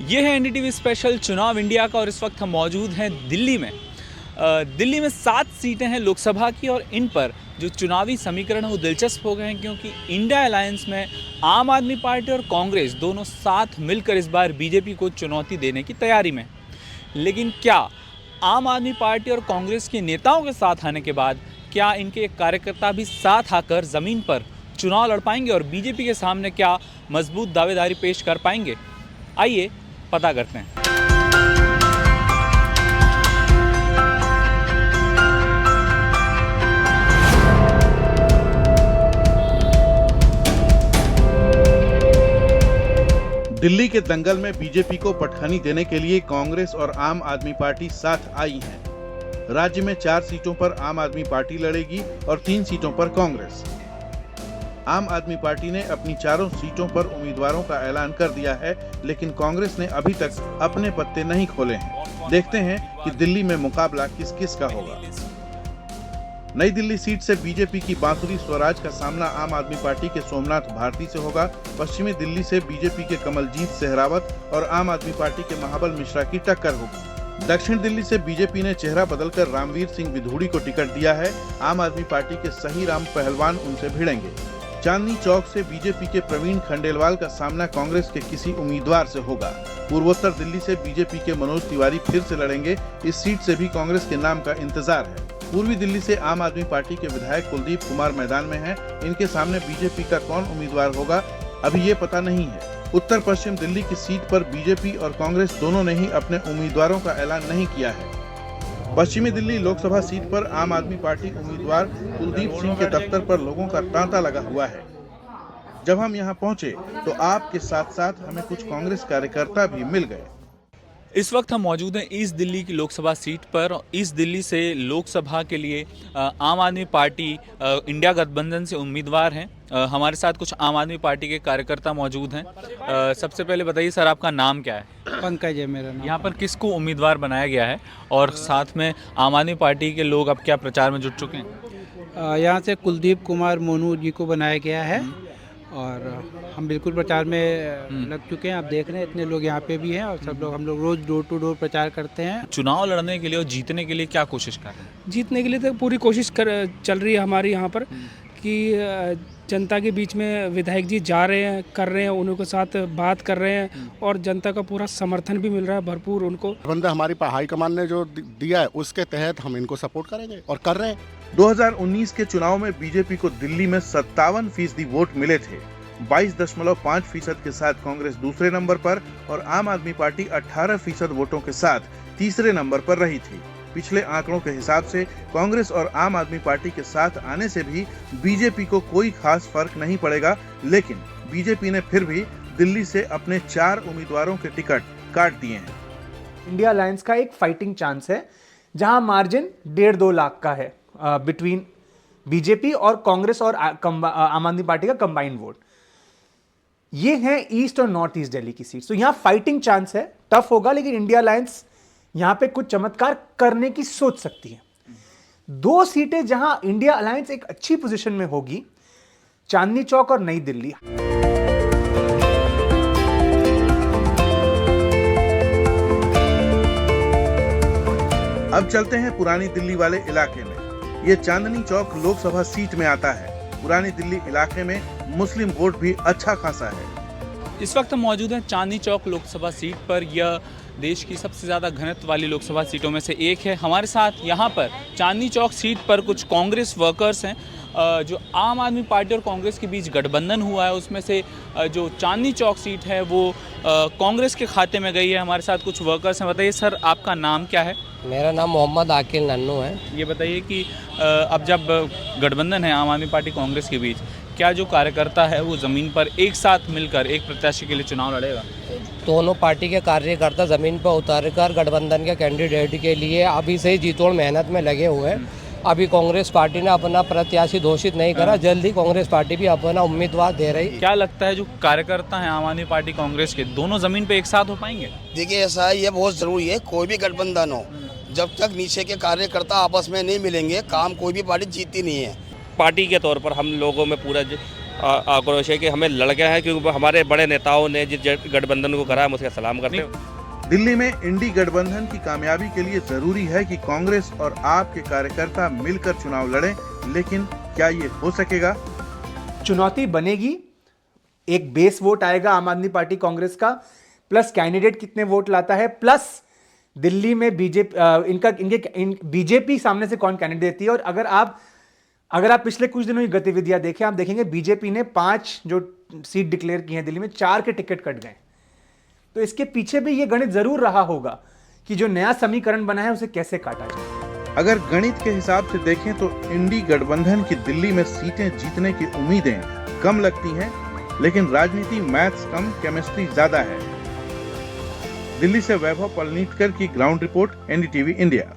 ये है NDTV special चुनाव इंडिया का और इस वक्त हम मौजूद हैं दिल्ली में। दिल्ली में 7 सीटें हैं लोकसभा की और इन पर जो चुनावी समीकरण है वो दिलचस्प हो गए हैं क्योंकि इंडिया अलायंस में आम आदमी पार्टी और कांग्रेस दोनों साथ मिलकर इस बार बीजेपी को चुनौती देने की तैयारी में। लेकिन क्या आम आदमी पार्टी और कांग्रेस के नेताओं के साथ आने के बाद क्या इनके कार्यकर्ता भी साथ आकर ज़मीन पर चुनाव लड़ पाएंगे और बीजेपी के सामने क्या मजबूत दावेदारी पेश कर पाएंगे? आइए पता करते हैं। दिल्ली के दंगल में बीजेपी को पटखनी देने के लिए कांग्रेस और आम आदमी पार्टी साथ आई हैं। राज्य में 4 सीटों पर आम आदमी पार्टी लड़ेगी और 3 सीटों पर कांग्रेस। आम आदमी पार्टी ने अपनी 4 सीटों पर उम्मीदवारों का ऐलान कर दिया है, लेकिन कांग्रेस ने अभी तक अपने पत्ते नहीं खोले हैं। देखते हैं कि दिल्ली में मुकाबला किस किस का होगा। नई दिल्ली सीट से बीजेपी की बांसुरी स्वराज का सामना आम आदमी पार्टी के सोमनाथ भारती से होगा। पश्चिमी दिल्ली से बीजेपी के कमलजीत सेहरावत और आम आदमी पार्टी के महाबल मिश्रा की टक्कर होगी। दक्षिण दिल्ली से बीजेपी ने चेहरा बदलकर रामवीर सिंह विधूड़ी को टिकट दिया है। आम आदमी पार्टी के सही राम पहलवान उनसे भिड़ेंगे। चांदनी चौक से बीजेपी के प्रवीण खंडेलवाल का सामना कांग्रेस के किसी उम्मीदवार से होगा। पूर्वोत्तर दिल्ली से बीजेपी के मनोज तिवारी फिर से लड़ेंगे। इस सीट से भी कांग्रेस के नाम का इंतजार है। पूर्वी दिल्ली से आम आदमी पार्टी के विधायक कुलदीप कुमार मैदान में हैं। इनके सामने बीजेपी का कौन उम्मीदवार होगा अभी ये पता नहीं है। उत्तर पश्चिम दिल्ली की सीट पर बीजेपी और कांग्रेस दोनों ने ही अपने उम्मीदवारों का ऐलान नहीं किया है। पश्चिमी दिल्ली लोकसभा सीट पर आम आदमी पार्टी उम्मीदवार कुलदीप सिंह के दफ्तर पर लोगों का तांता लगा हुआ है। जब हम यहां पहुंचे तो आपके साथ साथ हमें कुछ कांग्रेस कार्यकर्ता भी मिल गए। इस वक्त हम मौजूद हैं ईस्ट दिल्ली की लोकसभा सीट पर। ईस्ट दिल्ली से लोकसभा के लिए आम आदमी पार्टी इंडिया गठबंधन से उम्मीदवार हैं। हमारे साथ कुछ आम आदमी पार्टी के कार्यकर्ता मौजूद हैं। सबसे पहले बताइए सर, आपका नाम क्या है? पंकज है मेरा नाम। यहाँ पर किसको उम्मीदवार बनाया गया है और साथ में आम आदमी पार्टी के लोग अब क्या प्रचार में जुट चुके हैं? यहाँ से कुलदीप कुमार मोनू जी को बनाया गया है और हम बिल्कुल प्रचार में लग चुके हैं। आप देख रहे हैं इतने लोग यहाँ पे भी हैं और सब लोग हम लोग रोज डोर टू डोर प्रचार करते हैं। चुनाव लड़ने के लिए और जीतने के लिए क्या कोशिश कर रहे हैं? जीतने के लिए तो पूरी कोशिश चल रही है हमारी यहाँ पर कि जनता के बीच में विधायक जी जा रहे हैं, कर रहे हैं, उनके साथ बात कर रहे हैं और जनता का पूरा समर्थन भी मिल रहा है भरपूर उनको। बंदा हमारी हाईकमान ने जो दिया है उसके तहत हम इनको सपोर्ट करेंगे और कर रहे हैं। 2019 के चुनाव में बीजेपी को दिल्ली में 57% वोट मिले थे। 22.5% के साथ कांग्रेस दूसरे नंबर पर और आम आदमी पार्टी 18% वोटों के साथ तीसरे नंबर पर रही थी। पिछले आंकड़ों के हिसाब से कांग्रेस और आम आदमी पार्टी के साथ आने से भी बीजेपी को कोई खास फर्क नहीं पड़ेगा, लेकिन बीजेपी ने फिर भी दिल्ली से अपने 4 उम्मीदवारों के टिकट काट दिए हैं। इंडिया अलायंस का एक फाइटिंग चांस है जहां मार्जिन 1.5-2 लाख का है बिटवीन बीजेपी और कांग्रेस और आम आदमी पार्टी का कंबाइंड वोट। ये है ईस्ट और नॉर्थ ईस्ट दिल्ली की सीट। तो यहां फाइटिंग चांस है, टफ होगा, लेकिन इंडिया अलायंस यहां पे कुछ चमत्कार करने की सोच सकती है। 2 सीटें जहां इंडिया अलायंस एक अच्छी पोजीशन में होगी, चांदनी चौक और नई दिल्ली। अब चलते हैं पुरानी दिल्ली वाले इलाके में। ये चांदनी चौक लोकसभा सीट में आता है। पुरानी दिल्ली इलाके में मुस्लिम वोट भी अच्छा खासा है। इस वक्त हम मौजूद हैं चांदनी चौक लोकसभा सीट पर। यह देश की सबसे ज़्यादा घनत्व वाली लोकसभा सीटों में से एक है। हमारे साथ यहाँ पर चांदनी चौक सीट पर कुछ कांग्रेस वर्कर्स हैं। जो आम आदमी पार्टी और कांग्रेस के बीच गठबंधन हुआ है उसमें से जो चांदनी चौक सीट है वो कांग्रेस के खाते में गई है। हमारे साथ कुछ वर्कर्स हैं। बताइए सर, आपका नाम क्या है? मेरा नाम मोहम्मद आकिल नन्नू है। ये बताइए कि अब जब गठबंधन है आम आदमी पार्टी कांग्रेस के बीच, क्या जो कार्यकर्ता है वो ज़मीन पर एक साथ मिलकर एक प्रत्याशी के लिए चुनाव लड़ेगा? दोनों पार्टी के कार्यकर्ता ज़मीन पर उतरकर गठबंधन के कैंडिडेट के लिए अभी से ही जीतोड़ मेहनत में लगे हुए हैं। अभी कांग्रेस पार्टी ने अपना प्रत्याशी घोषित नहीं करा, जल्दी कांग्रेस पार्टी भी अपना उम्मीदवार दे रही। क्या लगता है जो कार्यकर्ता हैं आम आदमी पार्टी कांग्रेस के, दोनों ज़मीन पर एक साथ हो पाएंगे? देखिए, ऐसा है, ये बहुत ज़रूरी है। कोई भी गठबंधन हो, जब तक नीचे के कार्यकर्ता आपस में नहीं मिलेंगे, काम कोई भी पार्टी जीतती नहीं है। पार्टी के तौर पर हम लोगों में पूरा आक्रोश है कि हमें लड़के हैं, क्योंकि हमारे बड़े नेताओं ने जिस गठबंधन को करा, हम उसका सलाम करते हैं। दिल्ली में इंडी गठबंधन की कामयाबी के लिए जरूरी है कि कांग्रेस और आप के कार्यकर्ता मिलकर चुनाव लड़ें, लेकिन क्या ये हो सकेगा? चुनौती बनेगी। एक बेस वोट आएगा आम आदमी पार्टी कांग्रेस का, प्लस कैंडिडेट कितने वोट लाता है, प्लस दिल्ली में बीजेपी सामने से कौन कैंडिडेट देती है। और अगर आप पिछले कुछ दिनों की गतिविधियां देखें, आप देखेंगे बीजेपी ने 5 जो सीट डिक्लेयर की हैं दिल्ली में, 4 के टिकट कट गए। तो इसके पीछे भी ये गणित जरूर रहा होगा कि जो नया समीकरण बना है उसे कैसे काटा जाए। अगर गणित के हिसाब से देखें तो इंडी गठबंधन की दिल्ली में सीटें जीतने की उम्मीदें कम लगती हैं, लेकिन राजनीति मैथ्स कम केमिस्ट्री ज्यादा है। दिल्ली से वैभव पलनीटकर की ग्राउंड रिपोर्ट, एनडीटीवी इंडिया।